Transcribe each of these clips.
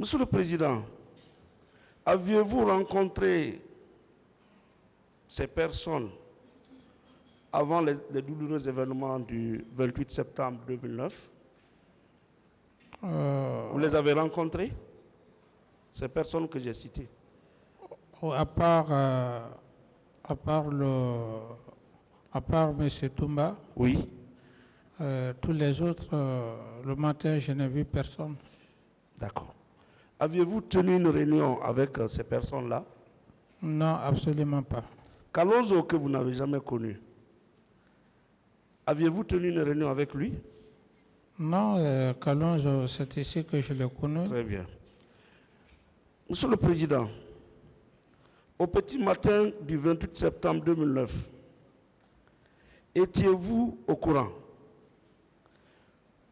Monsieur le Président, aviez-vous rencontré ces personnes avant les douloureux événements du 28 septembre 2009? Vous les avez rencontrées, ces personnes que j'ai citées? À part M. Toumba, Oui. tous les autres, le matin, je n'ai vu personne. D'accord. Aviez-vous tenu une réunion avec ces personnes-là? Non, absolument pas. Kalonzo, que vous n'avez jamais connu, aviez-vous tenu une réunion avec lui? Non, Kalonzo, c'est ici que je le connais. Très bien. Monsieur le Président, au petit matin du 28 septembre 2009, étiez-vous au courant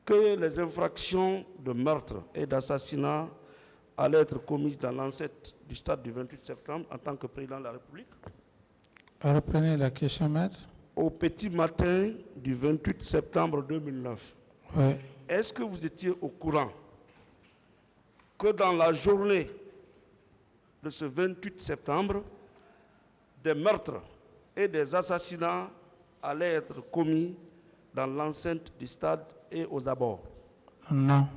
que les infractions de meurtre et d'assassinat allaient être commises dans l'enceinte du stade du 28 septembre en tant que président de la République? Reprenez la question, maître. Au petit matin du 28 septembre 2009, Oui. est-ce que vous étiez au courant que dans la journée de ce 28 septembre, des meurtres et des assassinats allaient être commis dans l'enceinte du stade et aux abords? Non.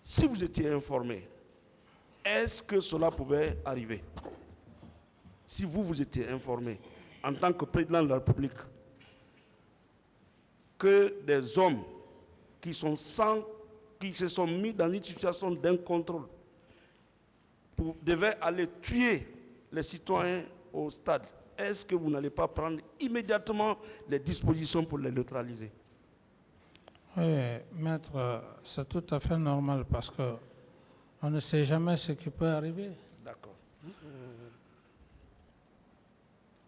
Si vous étiez informé, est-ce que cela pouvait arriver? Si vous étiez informé, en tant que président de la République, que des hommes qui se sont mis dans une situation d'incontrôle devaient aller tuer les citoyens au stade, est-ce que vous n'allez pas prendre immédiatement les dispositions pour les neutraliser? Oui, maître, c'est tout à fait normal parce que on ne sait jamais ce qui peut arriver. D'accord.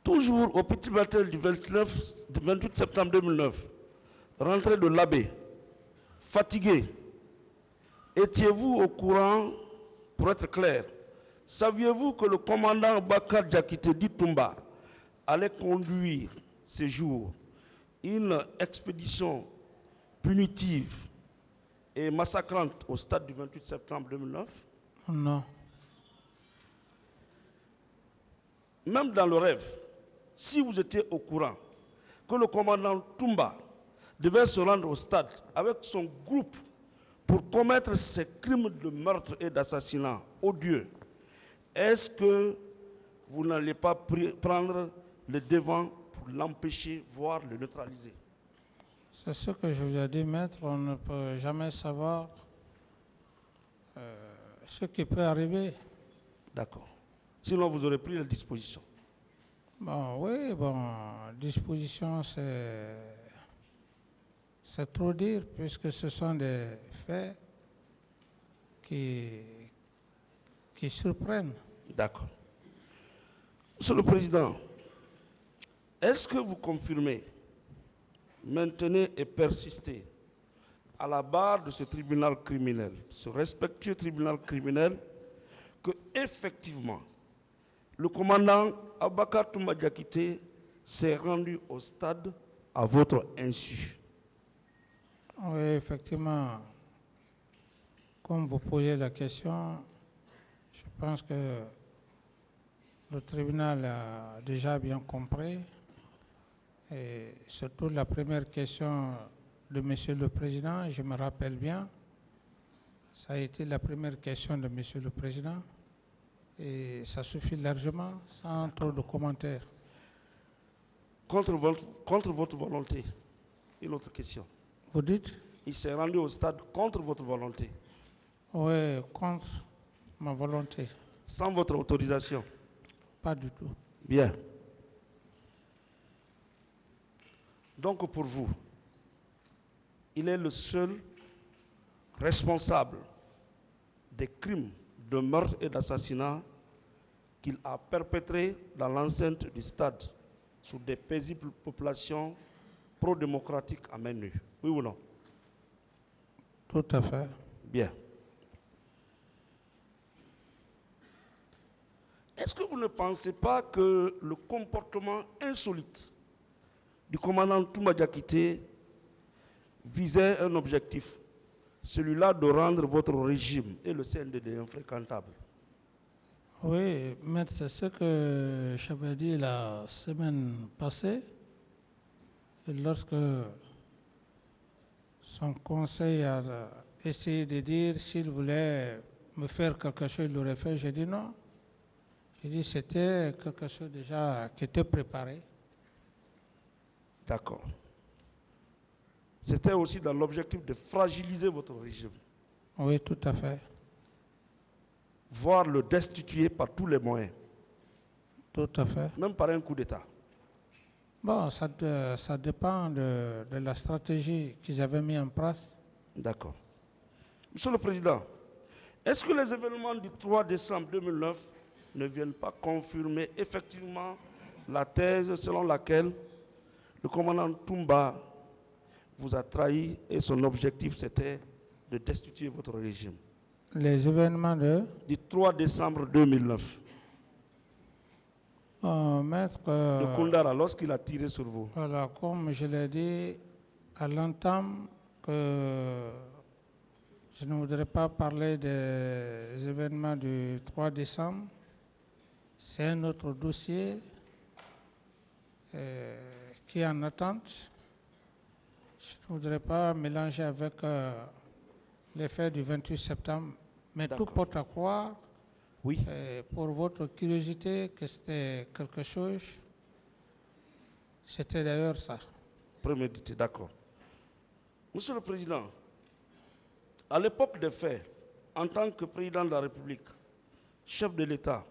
Toujours au petit matin du 28 septembre 2009, rentrée de l'abbé, fatigué, étiez-vous au courant, pour être clair, saviez-vous que le commandant Bakar Diakité dit Toumba allait conduire ces jours une expédition punitive et massacrante au stade du 28 septembre 2009? Non. Même dans le rêve, si vous étiez au courant que le commandant Toumba devait se rendre au stade avec son groupe pour commettre ces crimes de meurtre et d'assassinat odieux, est-ce que vous n'allez pas prendre le devant pour l'empêcher, voire le neutraliser? C'est ce que je vous ai dit, maître. On ne peut jamais savoir ce qui peut arriver. D'accord. Sinon, vous aurez pris les dispositions. Bon, oui, disposition, c'est trop dire, puisque ce sont des faits qui surprennent. D'accord. Monsieur le Président, est-ce que vous confirmez, maintenez et persistez à la barre de ce tribunal criminel, ce respectueux tribunal criminel, que effectivement, le commandant Abakar Toumba Diakité s'est rendu au stade à votre insu? Oui, effectivement, comme vous posez la question, je pense que le tribunal a déjà bien compris. Et surtout la première question de Monsieur le Président, je me rappelle bien, ça a été la première question de Monsieur le Président. Et ça suffit largement, sans trop de commentaires. Contre votre volonté, une autre question. Vous dites? Il s'est rendu au stade contre votre volonté? Oui, contre ma volonté. Sans votre autorisation? Pas du tout. Bien. Donc pour vous, il est le seul responsable des crimes de meurtre et d'assassinat qu'il a perpétrés dans l'enceinte du stade sur des paisibles populations pro-démocratiques à main nue. Oui ou non? Tout à fait. Bien. Est-ce que vous ne pensez pas que le comportement insolite du commandant Toumba Diakité visait un objectif, celui-là de rendre votre régime et le CNDD infréquentable. Oui, mais c'est ce que j'avais dit la semaine passée, lorsque son conseil a essayé de dire s'il voulait me faire quelque chose, il l'aurait fait. J'ai dit non. J'ai dit c'était quelque chose déjà qui était préparé. D'accord. C'était aussi dans l'objectif de fragiliser votre régime. Oui, tout à fait. Voire le destituer par tous les moyens. Tout à fait. Même par un coup d'État. Bon, ça dépend de la stratégie qu'ils avaient mis en place. D'accord. Monsieur le Président, est-ce que les événements du 3 décembre 2009 ne viennent pas confirmer effectivement la thèse selon laquelle le commandant Toumba vous a trahi et son objectif c'était de destituer votre régime? Les événements du 3 décembre 2009. Maître, De Koundara, lorsqu'il a tiré sur vous. Voilà, comme je l'ai dit à l'entame, que je ne voudrais pas parler des événements du 3 décembre. C'est un autre dossier qui est en attente. Je ne voudrais pas mélanger avec les faits du 28 septembre. Mais tout porte à croire, oui, pour votre curiosité, que c'était quelque chose. C'était d'ailleurs ça. Prémédité, d'accord. Monsieur le Président, à l'époque des faits, en tant que président de la République, chef de l'État,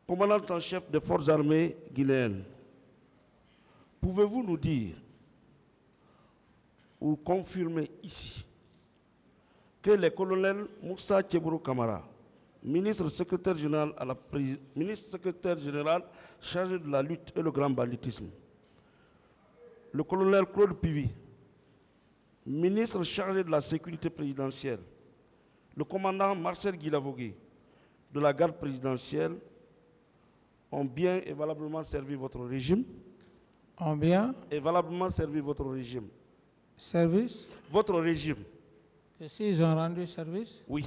commandant en chef des forces armées guinéennes, pouvez-vous nous dire ou confirmer ici que les colonels Moussa Tchebro Kamara, ministre secrétaire général chargé de la lutte et le grand banditisme, le colonel Claude Pivi, ministre chargé de la sécurité présidentielle, le commandant Marcel Guilavogui de la garde présidentielle ont bien et valablement servi votre régime? Ont bien et valablement servi votre régime? Service? Votre régime. Et s'ils ont rendu service? Oui.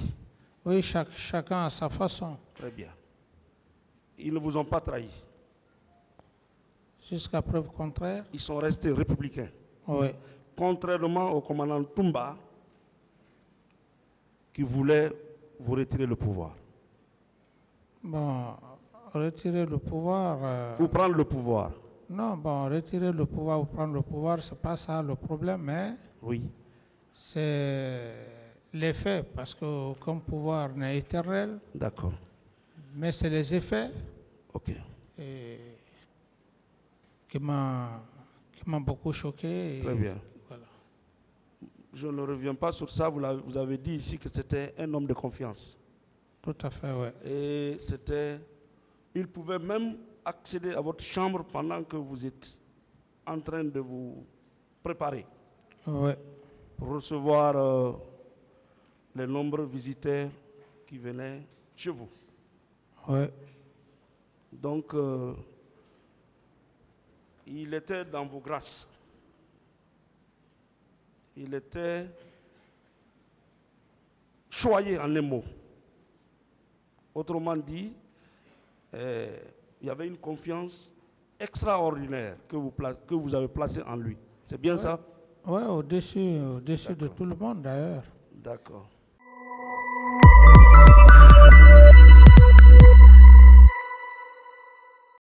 Oui, chacun à sa façon. Très bien. Ils ne vous ont pas trahi? Jusqu'à preuve contraire? Ils sont restés républicains? Oui. Contrairement au commandant Toumba, qui voulait vous retirer le pouvoir. Bon, retirer le pouvoir... Vous prendre le pouvoir? Non, bon, retirer le pouvoir ou prendre le pouvoir, c'est pas ça le problème, mais... Oui. C'est les faits, parce qu'aucun pouvoir n'est éternel. D'accord. Mais c'est les effets ok. Qui m'ont beaucoup choqué. Très bien. Voilà. Je ne reviens pas sur ça. Vous avez dit ici que c'était un homme de confiance. Tout à fait, oui. Et il pouvait même accéder à votre chambre pendant que vous êtes en train de vous préparer. Oui. Pour recevoir les nombreux visiteurs qui venaient chez vous. Oui. Donc, il était dans vos grâces. Il était choyé en un mot. Autrement dit, il y avait une confiance extraordinaire que vous avez placée en lui. C'est bien ça? Oui, au-dessus de tout le monde d'ailleurs. D'accord.